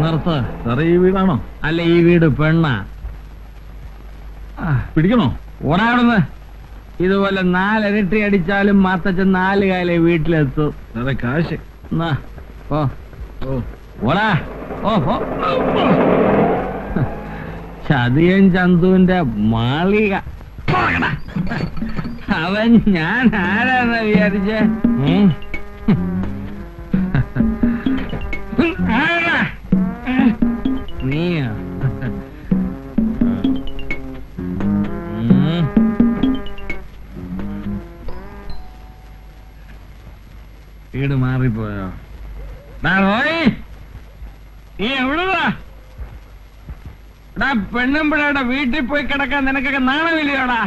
നിർത്ത്. സാറേ ഈ വീടാണോ? അല്ല, ഈ വീട് പെണ്ണാ. പിടിക്കണോ? ഓടാവിടുന്ന്. ഇതുപോലെ 4 ഇരട്ടി അടിച്ചാലും മാത്തച്ഛൻ 4 കാലേ വീട്ടിലെത്തും. സാറേ കാശ്. ഓടാ. ചതിയൻ ചന്തുവിന്റെ മാളിക. അവൻ ഞാൻ ആരാന്ന് വിചാരിച്ചേ? നീയാ? വീട് മാറിപ്പോയോ? നീ എവിടുവാ? പെണ്ണുമ്പിളയുടെ വീട്ടിൽ പോയി കിടക്കാൻ നിനക്കൊക്കെ നാണമില്ലയോടാ?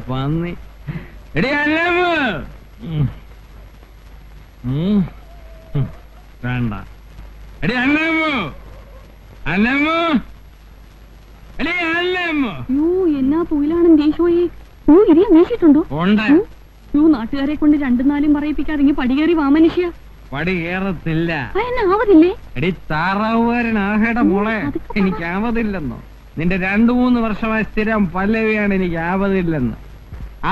പന്നി. എടി അന്നമ്മു. വേണ്ട. എടി അന്നമ്മു. അന്നമ്മു. എടി അന്നമ്മു. എന്നാ തൊഴിലാണെന്ന് ദേശോയെ. ഇരിയ വീശിട്ടുണ്ടോ? ഉണ്ട്. നാട്ടുകാരെ കൊണ്ട് 2-4 പറയിപ്പിക്കാതെ പടികേറി വാ മനുഷ്യ. പടി കേറത്തില്ല. ആവതില്ലേ? എടി താറാവുകാരനാഹയുടെ മോളെ, എനിക്ക് ആവതില്ലെന്നോ? നിന്റെ 2-3 വർഷമായി സ്ഥിരം പല്ലവിയാണ് എനിക്ക് ആവതില്ലെന്ന്.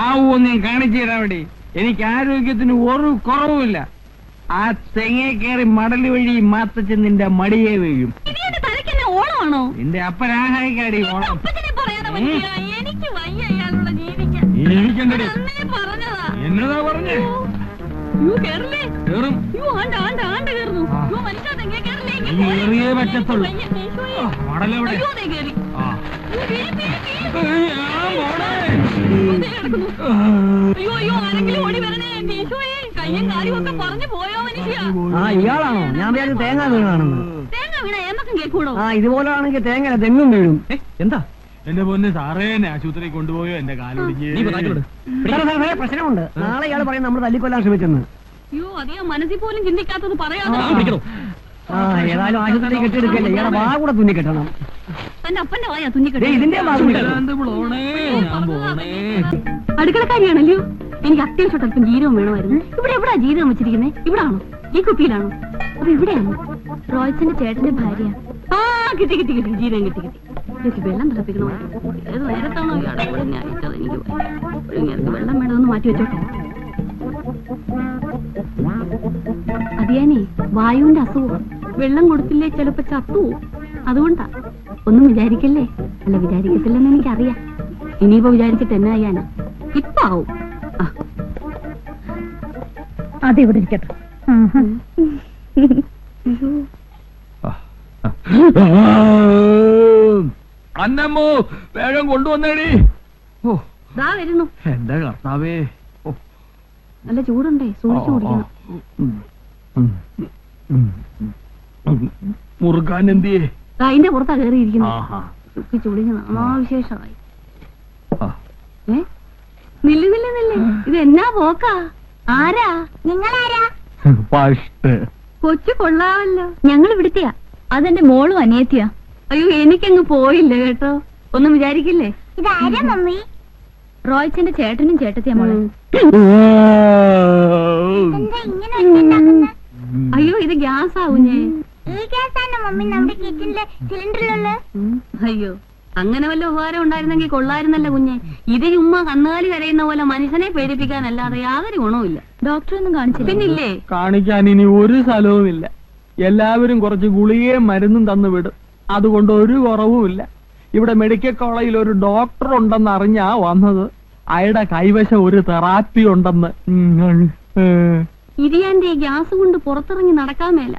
ആവൂന്ന് ഞാൻ കാണിച്ചു തരാൻ വേണ്ടി. എനിക്ക് ആരോഗ്യത്തിന് ഒരു കുറവുമില്ല. ആ തെങ്ങേ കയറി മടല് വഴി മാത്തച്ഛൻ നിന്റെ മടിയെ വീഴും. ഓണമാണോ? നിന്റെ അപ്പനാഹായിക്കാടി ഓണം. എന്നതാ പറഞ്ഞേ? കേറിയേ പറ്റത്തുള്ളൂ. മടലെവിടെ? ഇയാളാണോ? ഞാൻ വിചാരിച്ചു തേങ്ങ വീണാണെന്ന്. തേങ്ങ വീണ ഏമക്കം കേൾക്കൂടോ? ഇതുപോലാണെങ്കിൽ തേങ്ങ തെങ്ങും വീഴും. എന്താ എന്റെ പൊന്ന് സാറേ, ആശുപത്രി കൊണ്ടുപോയോ? എന്റെ കാലൊടിഞ്ഞ് പ്രശ്നമുണ്ട്. നാളെ ഇയാൾ പറയും നമ്മൾ തല്ലിക്കൊല്ലാൻ ശ്രമിച്ചെന്ന്. അയ്യോ, അധികം മനസ്സിൽ പോലും ചിന്തിക്കാത്തത് പറയാതെ. ഏതായാലും ആശുപത്രി കെട്ടിയെടുക്കല്ലേ, ഇയാളെ വാ കൂടെ തുന്നി കെട്ടണം. തന്റെ അപ്പന്റെ വായാ തുന്നിക്കെട്ടി. ഇതിന്റെ അടുക്കളക്കാരിയാണല്ലോ. എനിക്ക് അത്യാവശ്യം അല്പം ജീരകം വേണമായിരുന്നു. ഇവിടെ എവിടാ ജീരകം വെച്ചിരിക്കുന്നത്? ഇവിടാണോ? ഈ കുപ്പിയിലാണോ? അത് ഇവിടെയാണോ? റോയ്ച്ചന്റെ ചേട്ടന്റെ ഭാര്യ. കിട്ടി കിട്ടി കിട്ടി. ജീരകം കിട്ടി കിട്ടി. എനിക്ക് വെള്ളം തിളപ്പിക്കണോ? ഏത് നേരത്താണോ ഇയാളെ കൂടെ അയച്ചത്? എനിക്ക് വെള്ളം വേണമെന്ന് മാറ്റി വെച്ചോട്ടെ. അതിയാനേ, വായുവിന്റെ അസുഖം. വെള്ളം കൊടുത്തില്ലേ ചിലപ്പോ ചത്തു. അതുകൊണ്ടാ. ഒന്നും വിചാരിക്കല്ലേ. അല്ല, വിചാരിക്കത്തില്ലെന്ന് എനിക്കറിയാം. ഇനിയിപ്പോ വിചാരിച്ചിട്ട് എന്നാ ചെയ്യാനാ? ഇപ്പൊ ആവും. അതെവിടെ ഇരിക്കട്ടെ. അന്നമ്മോ, വേഗം കൊണ്ടുവന്നേടി. ദാ വരുന്നു. എന്റെ കർത്താവേ, നല്ല ചൂടുണ്ടേ, സൂക്ഷിച്ചു കുടിക്കണം. മുറുക്കാൻ എന്തിയേ? അതിന്റെ പുറത്താ കയറിയിരിക്കുന്നു. സൂക്ഷിച്ചു കുടിക്കണം. വിശേഷമായി. നില്ല് നില്ല് നില്ല്. ഇത് എന്നാ പോക്കാ? ആരാ? നിങ്ങളാരാ? കൊച്ചു കൊള്ളാവല്ലോ. ഞങ്ങൾ ഇവിടുത്തെയാ. അതെന്റെ മോളും അനിയത്തിയാ. അയ്യോ, എനിക്കങ്ങ് പോയില്ല കേട്ടോ. ഒന്നും വിചാരിക്കില്ലേ. ഇതാരാ മമ്മി? റോയ്ച്ചന്റെ ചേട്ടനും ചേട്ടത്തിയാ മോളെ. അയ്യോ, ഇത് ഗ്യാസ് ആവുഞ്ഞേ. ഈ ഗ്യാസാണ് മമ്മി നമ്മുടെ കിച്ചണിലെ സിലിണ്ടറിലുള്ള. അയ്യോ, അങ്ങനെ വല്ല ഉപകാരം ഉണ്ടായിരുന്നെങ്കിൽ കൊള്ളായിരുന്നല്ല കുഞ്ഞെ. ഇത് ചുമ്മാ കന്നുകാലി കരയുന്ന പോലെ മനുഷ്യനെ പേടിപ്പിക്കാനല്ലാതെ യാതൊരു ഗുണവുമില്ല. ഡോക്ടറൊന്നും കാണിച്ചില്ല. പിന്നില്ലേ, കാണിക്കാൻ ഇനി ഒരു സ്ഥലവുമില്ല. എല്ലാവരും കുറച്ച് ഗുളികയും മരുന്നും തന്നു വിടും. അതുകൊണ്ട് ഒരു കുറവുമില്ല. ഇവിടെ മെഡിക്കൽ കോളേജിൽ ഒരു ഡോക്ടർ ഉണ്ടെന്ന് അറിഞ്ഞാ വന്നത്. അയാളുടെ കൈവശം ഒരു തെറാപ്പി ഉണ്ടെന്ന്. ഇരിയാന്റെ ഗ്യാസ് കൊണ്ട് പുറത്തിറങ്ങി നടക്കാൻ മേല.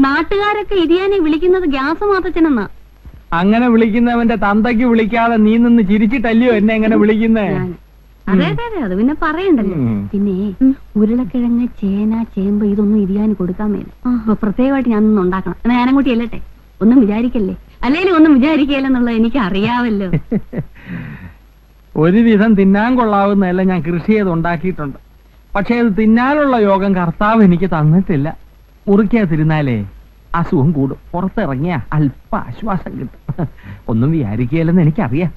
നാട്ടുകാരൊക്കെ ഇരിയാനെ വിളിക്കുന്നത് ഗ്യാസ് മാത്തച്ഛനെന്നാ. അങ്ങനെ വിളിക്കുന്നവന്റെ തന്തയ്ക്ക് വിളിക്കാതെ നീ നിന്ന് ചിരിച്ചിട്ടല്ലയോ എന്നെ എങ്ങനെ വിളിക്കുന്നേ? അതെ അതെ അതെ, അത് പിന്നെ പറയണ്ടല്ലോ. പിന്നെ ഉരുളക്കിഴങ്ങ്, ചേന, ചേമ്പ് ഇതൊന്നും ഇരിയാന് കൊടുക്കാൻ മേല. അപ്പൊ പ്രത്യേകമായിട്ട് ഞാനൊന്നും ഉണ്ടാക്കണം. എന്നാ ഞാനങ്ങോട്ട് ചെല്ലട്ടെ. ഒന്നും വിചാരിക്കല്ലേ. അല്ലേലും ഒന്നും വിചാരിക്കല്ലെന്നുള്ളത് എനിക്ക് അറിയാവല്ലോ. ഒരുവിധം തിന്നാൻ കൊള്ളാവുന്നതല്ല ഞാൻ കൃഷി ചെയ്ത് ഉണ്ടാക്കിയിട്ടുണ്ട്. പക്ഷെ അത് തിന്നാനുള്ള യോഗം കർത്താവ് എനിക്ക് തന്നിട്ടില്ല. മുറിക്കാതിരുന്നാലേ അസുഖം കൂടും. പുറത്തിറങ്ങിയ അല്പ ആശ്വാസം കിട്ടും. ഒന്നും വിചാരിക്കുകയല്ലെന്ന് എനിക്കറിയാം.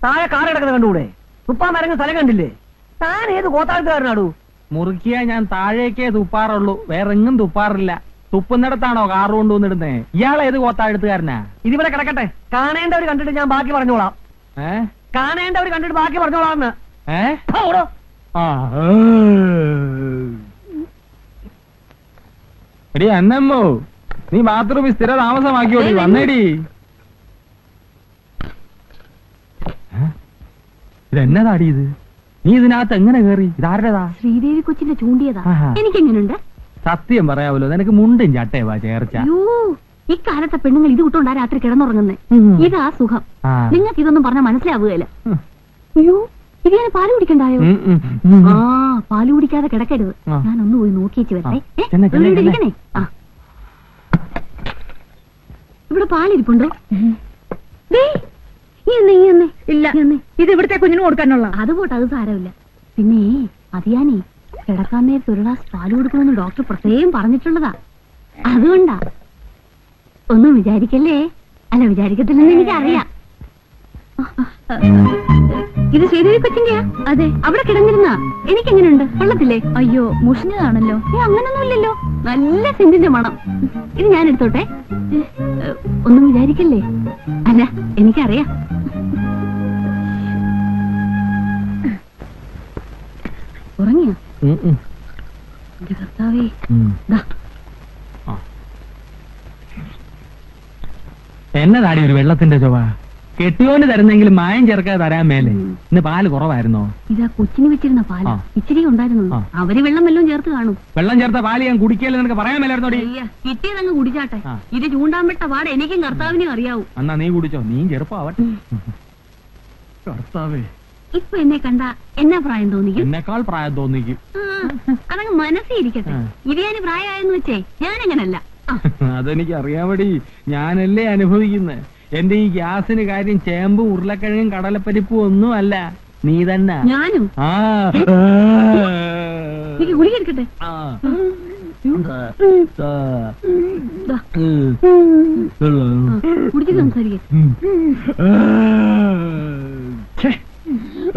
താഴെ കാറ് കിടക്കുന്നത് കണ്ടുകൂടെ? തുപ്പാൻ മരങ്ങുന്ന സ്ഥലം കണ്ടില്ലേ? താൻ ഏത് കോത്താഴ്ത്തുകാരനാടൂ? മുറുക്കിയാ ഞാൻ താഴേക്കേ തുപ്പാറുള്ളൂ, വേറെ എങ്ങും തുപ്പാറില്ല. തുപ്പുന്നിടത്താണോ കാറ് കൊണ്ടുവന്നിടുന്നേ? ഇയാളേത് കോത്താഴ്ത്തുകാരനാ? ഇതിവിടെ കിടക്കട്ടെ, കാണേണ്ടവർ കണ്ടിട്ട് ഞാൻ ബാക്കി പറഞ്ഞോളാം. ഏ കാണേണ്ടവർ കണ്ടിട്ട് ബാക്കി പറഞ്ഞോളാം എന്ന്. എടി അന്നമ്മോ, നീ ബാത്റൂമിൽ സ്ഥിര താമസമാക്കിയോടി, വന്നേടി. ഇതെന്നതാടി ഇത്? നീ ഇതിനകത്ത് എങ്ങനെ കേറി? ഇതാരുടേതാ? ശ്രീദേവി കൊച്ചിന്റെ ചൂണ്ടിയതാ. ആഹാ. എനിക്കെങ്ങനുണ്ട്? സത്യം പറയാമല്ലോ, നിനക്ക് മുണ്ടും ചട്ടയവാ ചേർച്ച. അയ്യോ, ഇക്കാലത്തെ പെണ്ണുങ്ങൾ ഇത് വിട്ടോണ്ടാ രാത്രി കിടന്നുറങ്ങുന്നേ. ഇതാ സുഖം. ആ. നിങ്ങൾക്ക് ഇതൊന്നും പറഞ്ഞാൽ മനസ്സിലാവുകയില്ല. അയ്യോ, ഇത് ഞാൻ പാല് കുടിക്കണ്ടായോ? ആ, പാല് കുടിക്കാതെ കിടക്കരുത്. ആ. ഞാനൊന്ന് പോയി നോക്കിയേച്ച് വരട്ടെ. ചെന്നെ, ചെന്നെ, ഇവിടെ ഇരിക്കണേ. ആ, ഇവിടെ പാലിരിപ്പുണ്ടോ? ഇല്ല, ഇത് ഇവിടുത്തെ കുഞ്ഞിന് കൊടുക്കാനുള്ള. അത് പോട്ടെ, അത് സാരമില്ല. പിന്നെ അത് ഞാനേ കിടക്കാൻ നേരത്തെ ഒരു ഗ്ലാസ് പാല് കൊടുക്കണമെന്ന് ഡോക്ടർ പ്രത്യേകം പറഞ്ഞിട്ടുള്ളതാ. അതുകൊണ്ടാ. ഒന്നും വിചാരിക്കല്ലേ. അല്ല, വിചാരിക്കത്തില്ലെന്ന് എനിക്കറിയാം. ഇത് ശ്രീദേവി കൊച്ചിന്റെയാ? അതെ, അവിടെ കിടന്നിരുന്ന. എനിക്കെങ്ങനെയുണ്ട്? കൊള്ളത്തില്ലേ? അയ്യോ, മുഷിഞ്ഞതാണല്ലോ. അങ്ങനൊന്നുമില്ലല്ലോ, നല്ല സെന്റിന്റെ മണം. ഇത് ഞാൻ എടുത്തോട്ടെ. ഒന്നും വിചാരിക്കല്ലേ. അല്ല, എനിക്കറിയാം. ഉറങ്ങിയോ? എന്റെ കർത്താവേ. ദാ. എന്നതാടി ഒരു വെള്ളത്തിന്റെ ചൊവ്വ? കെട്ടിയോന് തരുന്നെങ്കിലും മായം ചേർക്കാതെ തരാൻ മേലെ. ഇന്ന് പാല് കുറവായിരുന്നോ? ഇതാ കൊച്ചിന് വെച്ചിരുന്ന പാല്. ആ. ഇച്ചിരി ഉണ്ടായിരുന്നു. ആ. അവര് വെള്ളം വല്ലതും ചേർത്ത് കാണും. വെള്ളം ചേർത്ത പാല് ഞാൻ കുടിക്കല്ലേ നിനക്ക് പറയാൻ മേലായിരുന്നോടി? കിട്ടിയതങ്ങ് കുടിച്ചാട്ടെ. ആ. ഇത് ചൂണ്ടാൻ വിട്ട പാട് എനിക്കും കർത്താവിനും അറിയാവൂ. എന്നാ നീ കുടിച്ചോ, നീ ചെറുപ്പമാവട്ടെ. കർത്താവേ, ഇപ്പൊ എന്നെ കണ്ട എന്നാ പ്രായം തോന്നിക്കും? എന്നെക്കാൾ പ്രായം തോന്നിക്കും. അതങ്ങ് മനസ്സിരിക്കട്ടെ. ആ. ഇത് ഞാൻ പ്രായമായെന്ന് വെച്ചേ ഞാനങ്ങനല്ല. അതെനിക്ക് അറിയാമടി, ഞാനല്ലേ അനുഭവിക്കുന്നത്. എന്റെ ഈ ഗ്യാസിന് കാര്യം ചേമ്പും ഉരുളക്കിഴങ്ങും കടലപ്പരിപ്പും ഒന്നും അല്ല, നീ തന്നെ. ഞാനും ആ എനിക്ക് ഗുളികെടുക്കട്ടെ. കുടിച്ച് സംസാരിക്കേ.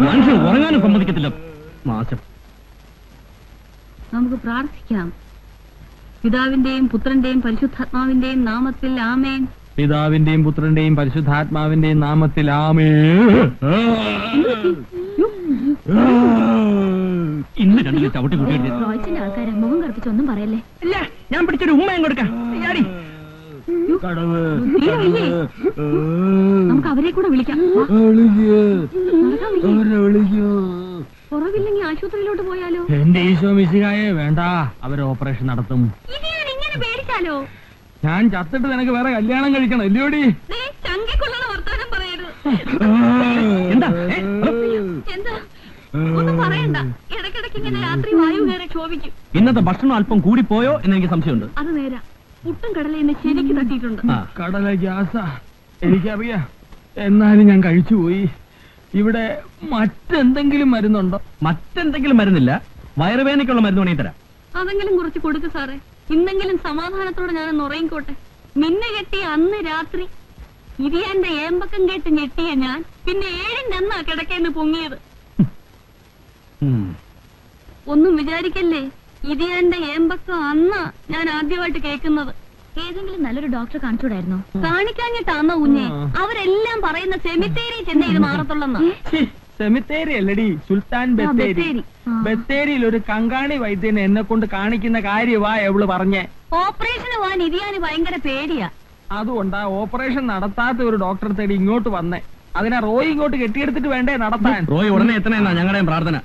മനുഷ്യൻ ഉറങ്ങാനും സമ്മതിക്കത്തില്ല. നാശം. നമുക്ക് പ്രാർത്ഥിക്കാം. പിതാവിന്റെയും പുത്രന്റെയും പരിശുദ്ധാത്മാവിന്റെയും നാമത്തിൽ ആമേൻ. പിതാവിന്റെയും പുത്രന്റെയും പരിശുദ്ധാത്മാവിന്റെയും നാമത്തിൽ ആമേൻ. ഇന്ന് രണ്ടിലും ചവിട്ടി കൂട്ടിയിട്ട് റോയ്സിന്റെ ആൾക്കാരെ മുഖം കറുപ്പിച്ച് ഒന്നും പറയല്ലേ. ഇല്ല, ഞാൻ പിടിച്ചൊരു ഉമ്മയും കൊടുക്കാം. നമുക്ക് അവരെ കൂടെ വിളിക്കാം. കുറവില്ലെങ്കിൽ ആശുപത്രിയിലോട്ട് പോയാലോ? എന്റെ ഈശോ മിശിഹായെ വേണ്ട, അവർ ഓപ്പറേഷൻ നടത്തും. ഇത് ഞാൻ ഇങ്ങനെ പേടിച്ചാലോ? ഞാൻ ചത്തിട്ട് നിനക്ക് വേറെ കല്യാണം കഴിക്കണം അല്ലയോടി? ചങ്കിക്കൊള്ളുന്ന വർത്താനം പറയരുത്. എന്താ എന്താ ഒന്നും പറയണ്ട. ഇടയ്ക്കിടയ്ക്ക് ഇങ്ങനെ രാത്രി വായു കയറി ക്ഷോഭിക്കും. ഇന്നത്തെ ഭക്ഷണം അല്പം കൂടിപ്പോയോ എന്ന് എനിക്ക് സംശയമുണ്ട്. അത് നേരാ. പുട്ടും കടല എന്നെ ശരിക്ക് തട്ടിയിട്ടുണ്ട്. കടല ഗ്യാസാ എനിക്കറിയാം, എന്നാലും ഞാൻ കഴിച്ചുപോയി. ഇവിടെ മറ്റെന്തെങ്കിലും മരുന്നുണ്ടോ? മറ്റെന്തെങ്കിലും മരുന്നില്ല, വയറുവേദനയ്ക്കുള്ള മരുന്ന് വേണമെങ്കിൽ തരാം. അതെങ്കിലും കുറച്ച് കൊടുക്ക് സാറേ. ഇന്നെങ്കിലും സമാധാനത്തോടെ ഞാനൊന്ന് ഉറങ്ങിക്കോട്ടെ. മിന്നു കെട്ടിയ അന്ന് രാത്രി ഇരിയാന്റെ ഏമ്പക്കം കേട്ട് ഞെട്ടിയ ഞാൻ പിന്നെ 7-ന്റെ അന്നാ കിടക്കേന്ന് പൊങ്ങിയത്. ഒന്നും വിചാരിക്കല്ലേ. ഇരിയാന്റെ ഏമ്പക്കം അന്നാ ഞാൻ ആദ്യമായിട്ട് കേൾക്കുന്നത്. ഏതെങ്കിലും നല്ലൊരു ഡോക്ടറെ കാണിച്ചൂടായിരുന്നോ? കാണിക്കാഞ്ഞിട്ടാന്നോ കുഞ്ഞെ? അവരെല്ലാം പറയുന്ന സെമിത്തേരി ചെന്നൈ ഇത് മാറത്തുള്ളെന്നാ. സെമിത്തേരി അല്ലടി, സുൽത്താൻ ബത്തേരി. ബത്തേരി. ബത്തേരിയിൽ ഒരു കങ്കാണി വൈദ്യനെ എന്നെ കൊണ്ട് കാണിക്കുന്ന കാര്യവാ എവള് പറഞ്ഞേ. ഓപ്പറേഷന് പോവാൻ ഇരിയാന് ഭയങ്കര പേടിയാ. അതുകൊണ്ടാ ഓപ്പറേഷൻ നടത്താത്ത ഒരു ഡോക്ടറെ തേടി ഇങ്ങോട്ട് വന്നേ. അതിനാ റോയ് ഇങ്ങോട്ട് കെട്ടിയെടുത്തിട്ട് വേണ്ടേ നടത്താൻ. റോയ് ഉടനെ എത്തണെന്നാ ഞങ്ങളുടെയും പ്രാർത്ഥന.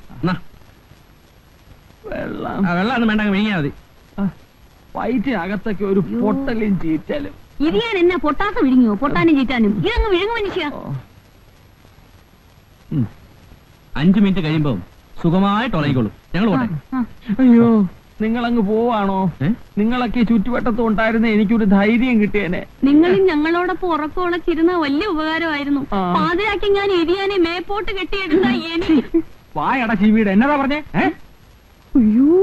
വെള്ളം വെള്ളം വേണ്ട, വിഴിഞ്ഞാ മതി. വയറ്റിനകത്തൊക്കെ ഒരു പൊട്ടലും ചീറ്റാലും. ഇരിയാൻ എന്നാ പൊട്ടാത്ത വിഴുങ്ങിയോ? പൊട്ടാനും ചീറ്റാനും ഇതങ്ങ് വിഴുങ്ങു മനുഷ്യ. 5 മിനിറ്റ് കഴിയുമ്പോ സുഖമായിട്ട് ഉറങ്ങിക്കോളും. ഞങ്ങൾ പോട്ടെ. അയ്യോ, നിങ്ങളങ്ങ് പോവാണോ? നിങ്ങളൊക്കെ ചുറ്റുവട്ടത്തും ഉണ്ടായിരുന്ന എനിക്കൊരു ധൈര്യം കിട്ടിയേനെ. നിങ്ങളും ഞങ്ങളോടൊപ്പം ഉറക്കമുളച്ചിരുന്ന വലിയ ഉപകാരമായിരുന്നു. പാതിരാക്കി ഞാൻ എരിയാനെ മേപ്പോട്ട് കെട്ടിയെടുത്ത എനിക്ക്. വായട ചീവീട് എന്നതാ പറഞ്ഞേ? അയ്യോ,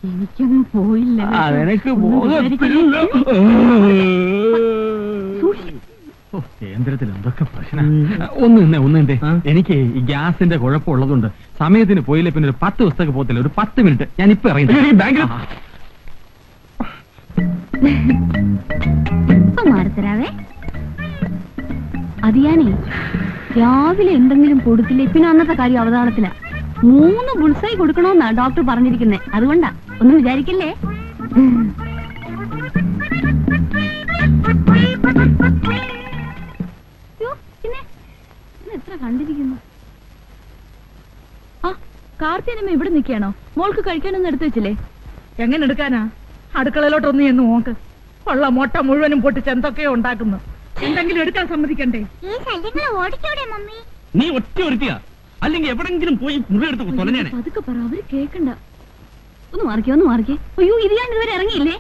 എനിക്കങ്ങ് പോയില്ല. അതെനിക്ക് പോകത്തില്ല. കേന്ദ്രത്തിൽ എന്തൊക്കെ പ്രശ്നം. ഒന്ന് നിന്നേ ആ? എനിക്ക് ഈ ഗ്യാസിന്റെ കുഴപ്പമുള്ളതുകൊണ്ട് സമയത്തിന് പോയില്ലേ പിന്നെ ഒരു 10 ദിവസത്തേക്ക് പോകത്തില്ല. ഒരു 10 മിനിറ്റ് ഞാൻ ഇപ്പൊ ഇറങ്ങി ബാങ്കിൽ. മാറത്തരാവേ അത് ഞാനേ രാവിലെ എന്തെങ്കിലും കൊടുത്തില്ലേ പിന്നെ അന്നത്തെ കാര്യം അവതാളത്തില. 3 ബുൾസായി കൊടുക്കണമെന്നാ ഡോക്ടർ പറഞ്ഞിരിക്കുന്നേ. അതുകൊണ്ടാ ഒന്നും വിചാരിക്കില്ലേ. യ്യോ, പിന്നെ ഇന്ന് എത്ര കണ്ടിരിക്കുന്നു. ആ കാർത്തിയനമ്മ ഇവിടെ നിൽക്കുകയാണോ? മോൾക്ക് കഴിക്കാനൊന്നും എടുത്തു വെച്ചില്ലേ? എങ്ങനെ എടുക്കാനാ? അടുക്കളയിലോട്ടൊന്ന് എന്ന് നോക്ക്. ഉള്ള മുട്ട മുഴുവനും പൊട്ടിച്ച് എന്തൊക്കെയോ ഉണ്ടാക്കുന്നു. എന്തെങ്കിലും എടുക്കാൻ സമ്മതിക്കണ്ടേ? ഈ ശല്യങ്ങളെ ഓടിക്കൂടെ മമ്മി? നീ ഒറ്റ ഒരുത്തിയാ, അല്ലെങ്കിൽ എവിടെങ്കിലും പോയി മുറിയെടുത്ത് തൊലഞ്ഞേനെ. പതുക്കെ പറ, അവര് കേക്കണ്ട. ഒന്ന് മാറിക്കേ. അയ്യോ ഇത് ഞാൻ ഇതുവരെ ഇറങ്ങിയില്ലേ.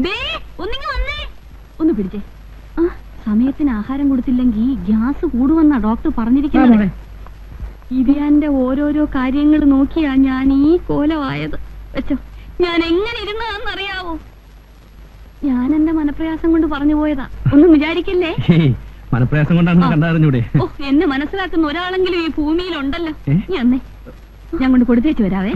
ദേ ഒന്നിങ്ങ് വന്നേ. ഒന്ന് പിടിച്ചേ. ആ സമയത്തിന് ആഹാരം കൊടുത്തില്ലെങ്കിൽ ഗ്യാസ് കൂടുമെന്നാ ഡോക്ടർ പറഞ്ഞിരിക്കുന്നത്. ഇതിയാന്റെ ഓരോരോ കാര്യങ്ങൾ നോക്കിയാ ഞാൻ ഈ കോലമായത്. വെച്ചോ, ഞാൻ എങ്ങനെ ഇരുന്നതെന്നറിയാവോ? ഞാൻ എന്റെ മനപ്രയാസം കൊണ്ട് പറഞ്ഞു പോയതാ, ഒന്നും വിചാരിക്കില്ലേ. മനപ്രയാസം കൊണ്ടാണ് കണ്ടറിഞ്ഞൂടെ. ഓ, എന്നെ മനസ്സിലാക്കുന്ന ഒരാളെങ്കിലും ഈ ഭൂമിയിലുണ്ടല്ലോ. ഏ? ഞാൻ കൊണ്ട് കൊടുത്തേച്ചു വരാവേ.